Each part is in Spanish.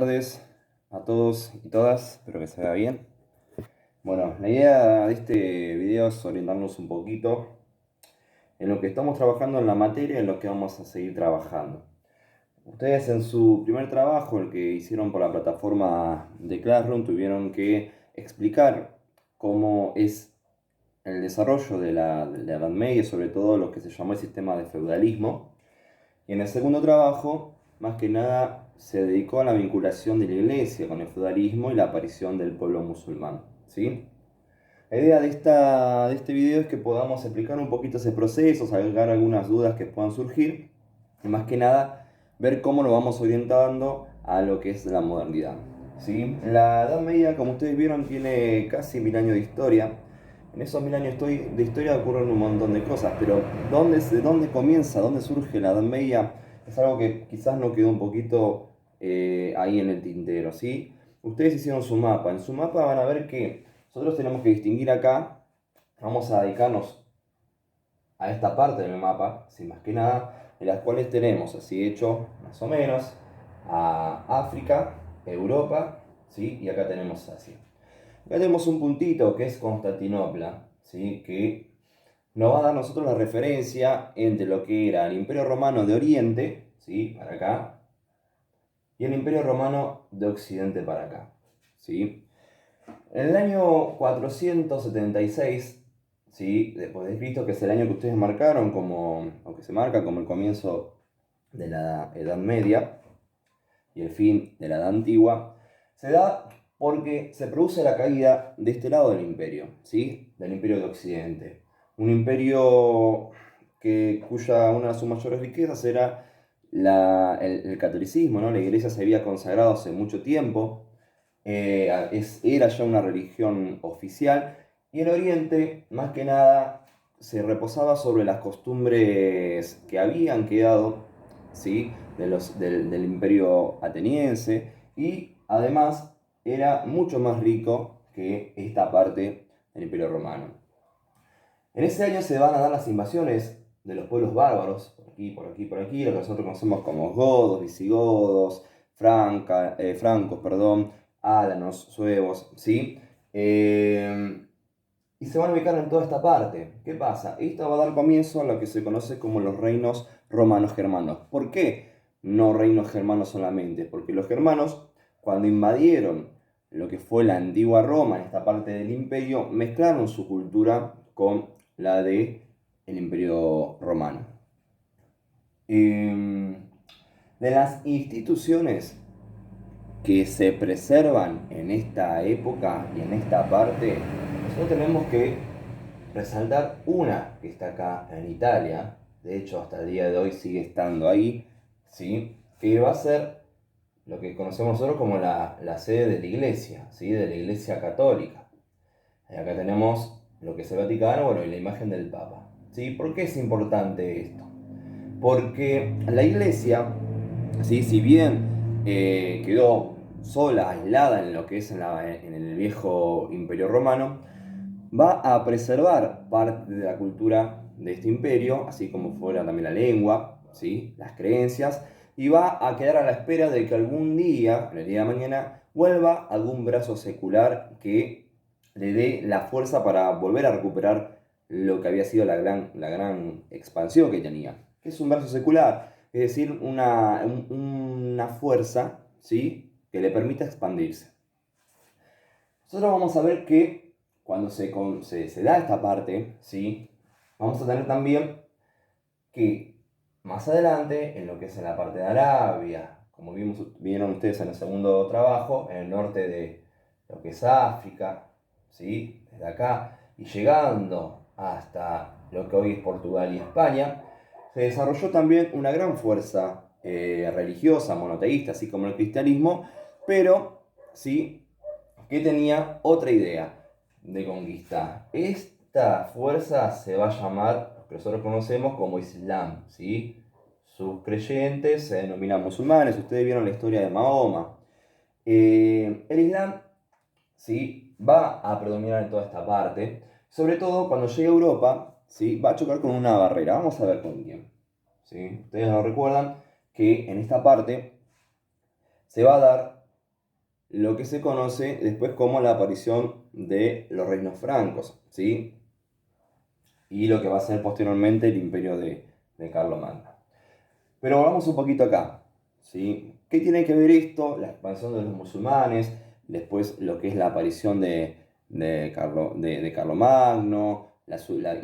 Tardes a todos y todas, espero que se vea bien. Bueno, la idea de este video es orientarnos un poquito en lo que estamos trabajando en la materia y en lo que vamos a seguir trabajando. Ustedes en su primer trabajo, el que hicieron por la plataforma de Classroom, tuvieron que explicar cómo es el desarrollo de la Edad Media, sobre todo lo que se llamó el sistema de feudalismo. Y en el segundo trabajo, más que nada, se dedicó a la vinculación de la iglesia con el feudalismo y la aparición del pueblo musulmán, ¿sí? La idea de este video es que podamos explicar un poquito ese proceso, sacar algunas dudas que puedan surgir y más que nada ver cómo lo vamos orientando a lo que es la modernidad, ¿sí? La Edad Media, como ustedes vieron, tiene casi 1000 años de historia. En esos 1000 años de historia ocurren un montón de cosas, pero ¿de dónde comienza, dónde surge la Edad Media? Es algo que quizás nos quedó un poquito ahí en el tintero, ¿sí? Ustedes hicieron su mapa. En su mapa van a ver que nosotros tenemos que distinguir acá, vamos a dedicarnos a esta parte del mapa, sin más que nada, en las cuales tenemos, así hecho más o menos, a África, Europa, ¿sí? Y acá tenemos Asia. Acá tenemos un puntito que es Constantinopla, ¿sí? Que nos va a dar a nosotros la referencia entre lo que era el Imperio Romano de Oriente, ¿sí? Para acá, y el Imperio Romano de Occidente para acá, ¿sí? En el año 476, ¿sí? Después de Cristo, que es el año que ustedes marcaron como, o que se marca como el comienzo de la Edad Media y el fin de la Edad Antigua, se da porque se produce la caída de este lado del imperio, ¿sí? Del imperio de Occidente. Un imperio cuya una de sus mayores riquezas era el catolicismo, ¿no? La iglesia se había consagrado hace mucho tiempo, era ya una religión oficial, y el Oriente, más que nada, se reposaba sobre las costumbres que habían quedado, ¿sí? Del imperio ateniense, y además era mucho más rico que esta parte del imperio romano. En ese año se van a dar las invasiones de los pueblos bárbaros, por aquí, por aquí, por aquí, lo que nosotros conocemos como godos, visigodos, francos, perdón, álanos, suevos, ¿sí? Y se van a ubicar en toda esta parte. ¿Qué pasa? Esto va a dar comienzo a lo que se conoce como los reinos romanos germanos. ¿Por qué no reinos germanos solamente? Porque los germanos, cuando invadieron lo que fue la antigua Roma, en esta parte del imperio, mezclaron su cultura con la de el imperio romano. De las instituciones que se preservan en esta época y en esta parte, nosotros tenemos que resaltar una que está acá en Italia, de hecho hasta el día de hoy sigue estando ahí, ¿sí? Que va a ser lo que conocemos nosotros como la sede de la iglesia, ¿sí? De la iglesia católica. Y acá tenemos lo que es el Vaticano, bueno, y la imagen del Papa, ¿sí? ¿Por qué es importante esto? Porque la iglesia, ¿sí? Si bien quedó sola, aislada en lo que es en el viejo imperio romano, va a preservar parte de la cultura de este imperio, así como fuera también la lengua, ¿sí? Las creencias, y va a quedar a la espera de que algún día, en el día de mañana, vuelva algún brazo secular que le dé la fuerza para volver a recuperar lo que había sido la gran expansión que tenía. ¿Qué es un brazo secular? Es decir, una fuerza, ¿sí? Que le permita expandirse. Nosotros vamos a ver que cuando se da esta parte, ¿sí? Vamos a tener también que más adelante, en lo que es en la parte de Arabia, como vieron ustedes en el segundo trabajo, en el norte de lo que es África, ¿sí? Desde acá, y llegando hasta lo que hoy es Portugal y España, se desarrolló también una gran fuerza religiosa, monoteísta, así como el cristianismo, pero, ¿sí? Que tenía otra idea de conquista. Esta fuerza se va a llamar, lo que nosotros conocemos como Islam, ¿sí? Sus creyentes se denominan musulmanes. Ustedes vieron la historia de Mahoma. El Islam, ¿sí? Va a predominar en toda esta parte, sobre todo cuando llegue a Europa, ¿sí? Va a chocar con una barrera. Vamos a ver con quién, ¿sí? Ustedes lo recuerdan que en esta parte se va a dar lo que se conoce después como la aparición de los reinos francos, ¿sí? Y lo que va a ser posteriormente el imperio de Carlomagno. Pero volvamos un poquito acá, ¿sí? ¿Qué tiene que ver esto? La expansión de los musulmanes, después lo que es la aparición de Carlomagno,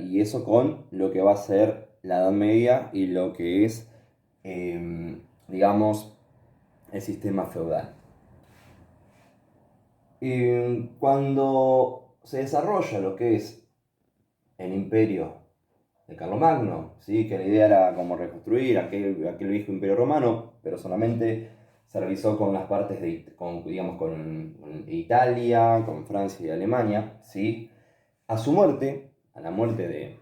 y eso con lo que va a ser la Edad Media y lo que es, digamos, el sistema feudal. Cuando se desarrolla lo que es el imperio de Carlomagno, ¿sí? Que la idea era como reconstruir aquel viejo imperio romano, pero solamente se realizó con las partes digamos, con Italia, con Francia y Alemania, ¿sí? A su muerte, a la muerte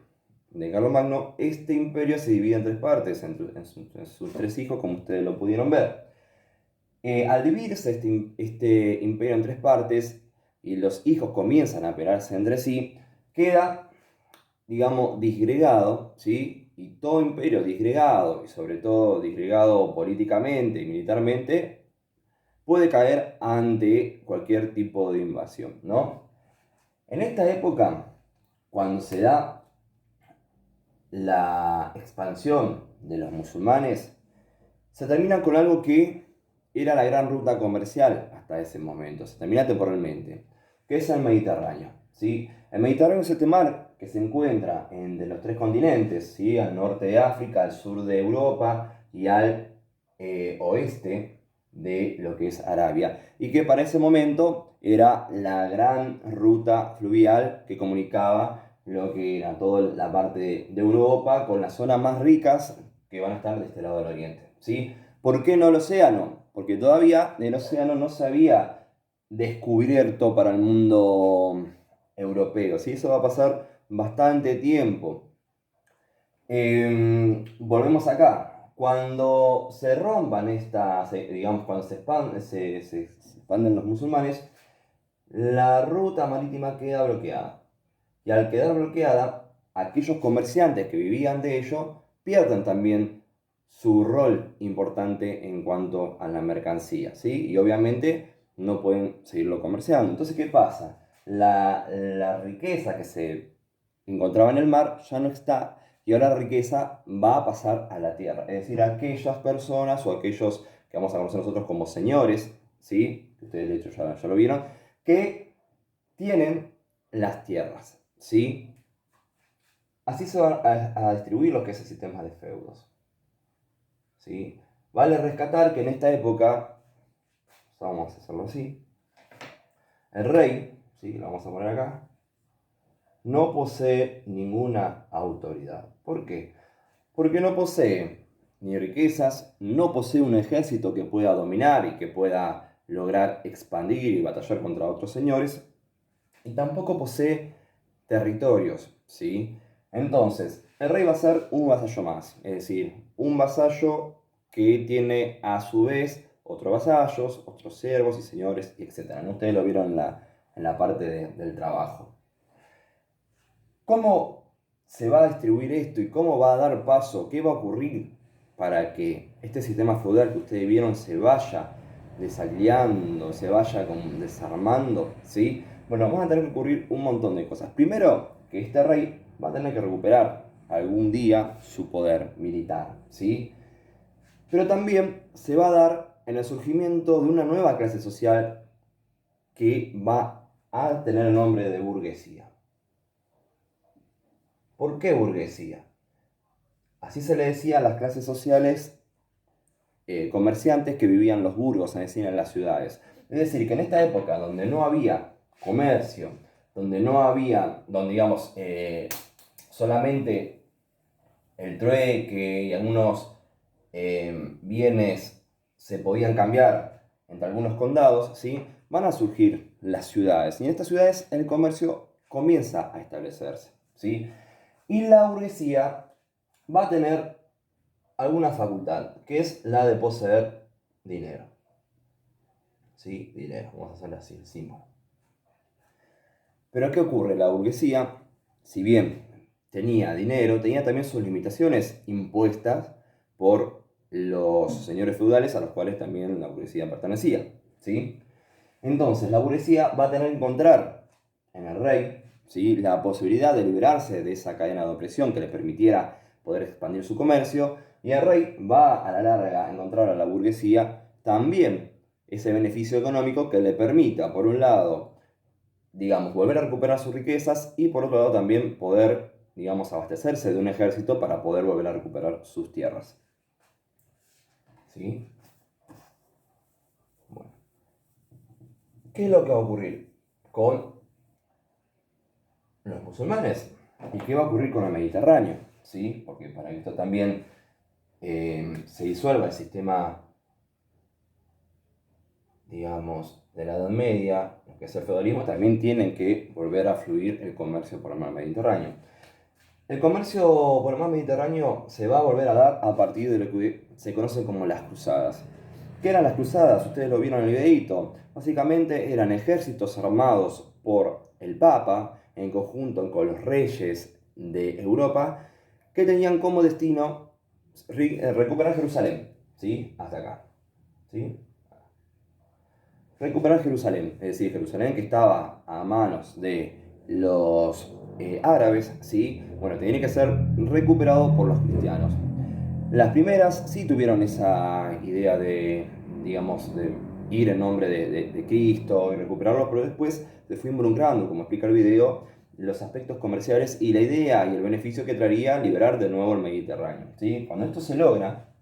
de Carlomagno, este imperio se divide en tres partes, en sus tres hijos, como ustedes lo pudieron ver. Al dividirse este imperio en tres partes y los hijos comienzan a pelearse entre sí, queda, digamos, disgregado, ¿sí? Y todo imperio disgregado, y sobre todo disgregado políticamente y militarmente, puede caer ante cualquier tipo de invasión, ¿no? En esta época, cuando se da la expansión de los musulmanes, se termina con algo que era la gran ruta comercial hasta ese momento, se termina temporalmente, que es el Mediterráneo, ¿sí? El Mediterráneo es este mar que se encuentra entre los tres continentes, ¿sí? Al norte de África, al sur de Europa y al oeste de lo que es Arabia, y que para ese momento era la gran ruta fluvial que comunicaba lo que era toda la parte de Europa con las zonas más ricas que van a estar de este lado del Oriente, ¿sí? ¿Por qué no el océano? Porque todavía el océano no se había descubierto para el mundo europeo, ¿sí? Eso va a pasar bastante tiempo. Volvemos acá. Cuando se rompan digamos, cuando se expanden los musulmanes, la ruta marítima queda bloqueada. Y al quedar bloqueada, aquellos comerciantes que vivían de ello pierden también su rol importante en cuanto a la mercancía, ¿sí? Y obviamente no pueden seguirlo comerciando. Entonces, ¿qué pasa? La riqueza que se encontraba en el mar ya no está y ahora la riqueza va a pasar a la tierra. Es decir, aquellas personas o aquellos que vamos a conocer nosotros como señores, ¿sí? Que ustedes de hecho ya lo vieron, que tienen las tierras, ¿sí? Así se va a distribuir lo que es el sistema de feudos, ¿sí? Vale rescatar que en esta época, vamos a hacerlo así, el rey, ¿sí? Lo vamos a poner acá, no posee ninguna autoridad. ¿Por qué? Porque no posee ni riquezas, no posee un ejército que pueda dominar y que pueda lograr expandir y batallar contra otros señores, y tampoco posee territorios, ¿sí? Entonces, el rey va a ser un vasallo más, es decir, un vasallo que tiene a su vez otros vasallos, otros siervos y señores, etc. ¿No? Ustedes lo vieron en la parte del trabajo. ¿Cómo se va a distribuir esto y cómo va a dar paso? ¿Qué va a ocurrir para que este sistema feudal que ustedes vieron se vaya desaliando, se vaya desarmando? ¿Sí? Bueno, van a tener que ocurrir un montón de cosas. Primero, que este rey va a tener que recuperar algún día su poder militar, ¿sí? Pero también se va a dar en el surgimiento de una nueva clase social que va a tener el nombre de burguesía. ¿Por qué burguesía? Así se le decía a las clases sociales comerciantes que vivían en los burgos, es decir, en las ciudades. Es decir, que en esta época donde no había comercio, donde digamos, solamente el trueque y algunos bienes se podían cambiar entre algunos condados, ¿sí? Van a surgir las ciudades. Y en estas ciudades el comercio comienza a establecerse, ¿sí? Y la burguesía va a tener alguna facultad, que es la de poseer dinero. ¿Sí? Dinero, vamos a hacerlo así, el símbolo. Pero ¿qué ocurre? La burguesía, si bien tenía dinero, tenía también sus limitaciones impuestas por los señores feudales a los cuales también la burguesía pertenecía, ¿sí? Entonces la burguesía va a tener que encontrar en el rey, ¿sí?, la posibilidad de liberarse de esa cadena de opresión que le permitiera poder expandir su comercio, y el rey va a la larga a encontrar a la burguesía también ese beneficio económico que le permita, por un lado, digamos, volver a recuperar sus riquezas y por otro lado también poder, digamos, abastecerse de un ejército para poder volver a recuperar sus tierras. ¿Sí? Bueno. ¿Qué es lo que va a ocurrir con los musulmanes? ¿Y qué va a ocurrir con el Mediterráneo? ¿Sí? Porque para que esto también se disuelva el sistema, digamos, de la Edad Media, lo que es el feudalismo, también tienen que volver a fluir el comercio por el mar Mediterráneo. El comercio por el mar Mediterráneo se va a volver a dar a partir de lo que se conocen como las cruzadas. ¿Qué eran las cruzadas? Ustedes lo vieron en el videíto. Básicamente eran ejércitos armados por el Papa en conjunto con los reyes de Europa que tenían como destino recuperar Jerusalén, ¿sí? Hasta acá, ¿sí? Recuperar Jerusalén, es decir, Jerusalén que estaba a manos de los árabes, ¿sí? Bueno, tenía que ser recuperado por los cristianos. Las primeras sí tuvieron esa idea de, digamos, de ir en nombre de Cristo y recuperarlo, pero después se fue involucrando, como explica el video, los aspectos comerciales y la idea y el beneficio que traería liberar de nuevo el Mediterráneo, ¿sí? Cuando esto se logra,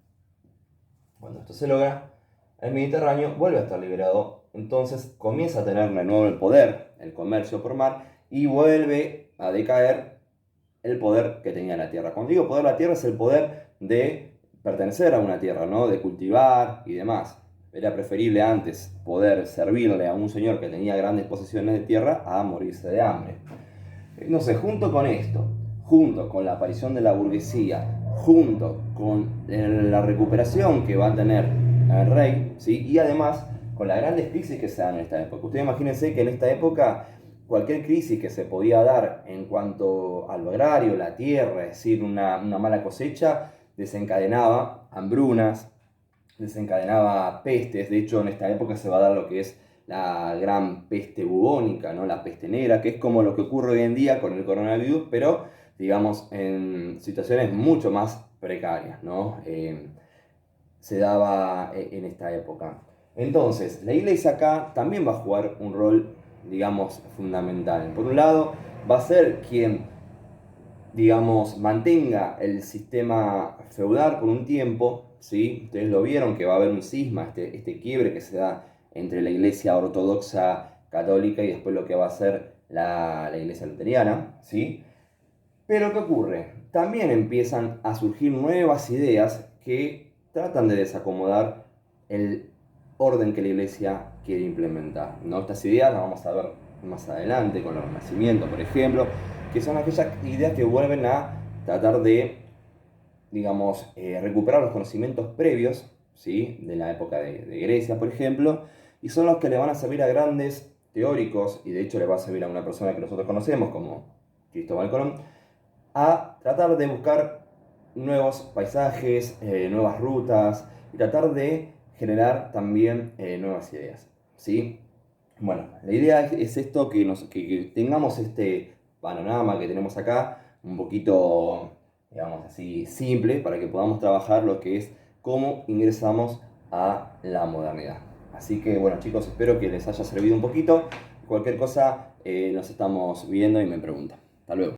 el Mediterráneo vuelve a estar liberado, entonces comienza a tener de nuevo el poder, el comercio por mar, y vuelve a decaer el poder que tenía la tierra. Cuando digo poder, la tierra es el poder de pertenecer a una tierra, ¿no? De cultivar y demás. Era preferible antes poder servirle a un señor que tenía grandes posesiones de tierra a morirse de hambre. Entonces, junto con esto, junto con la aparición de la burguesía, junto con la recuperación que va a tener el rey, ¿sí?, y además con las grandes crisis que se dan en esta época. Ustedes imagínense que en esta época cualquier crisis que se podía dar en cuanto al agrario, la tierra, es decir, una mala cosecha, desencadenaba hambrunas, desencadenaba pestes. De hecho, en esta época se va a dar lo que es la gran peste bubónica, ¿no? La peste negra, que es como lo que ocurre hoy en día con el coronavirus, pero digamos en situaciones mucho más precarias, ¿no? Se daba en esta época. Entonces, la iglesia acá también va a jugar un rol, digamos, fundamental. Por un lado, va a ser quien, digamos, mantenga el sistema feudal por un tiempo, ¿sí? Ustedes lo vieron que va a haber un cisma, este quiebre que se da entre la iglesia ortodoxa católica y después lo que va a ser la iglesia luterana, ¿sí? Pero ¿qué ocurre? También empiezan a surgir nuevas ideas que tratan de desacomodar el orden que la iglesia quiere implementar, ¿no? Estas ideas las vamos a ver más adelante con el Renacimiento, por ejemplo, que son aquellas ideas que vuelven a tratar de, digamos, recuperar los conocimientos previos, ¿sí?, de la época de Grecia, por ejemplo, y son los que le van a servir a grandes teóricos, y de hecho le va a servir a una persona que nosotros conocemos como Cristóbal Colón, a tratar de buscar nuevos paisajes, nuevas rutas, y tratar de generar también nuevas ideas, ¿sí? Bueno, la idea es esto, que tengamos este panorama que tenemos acá, un poquito, digamos así, simple, para que podamos trabajar lo que es cómo ingresamos a la modernidad. Así que, bueno, chicos, espero que les haya servido un poquito. Cualquier cosa nos estamos viendo y me preguntan. Hasta luego.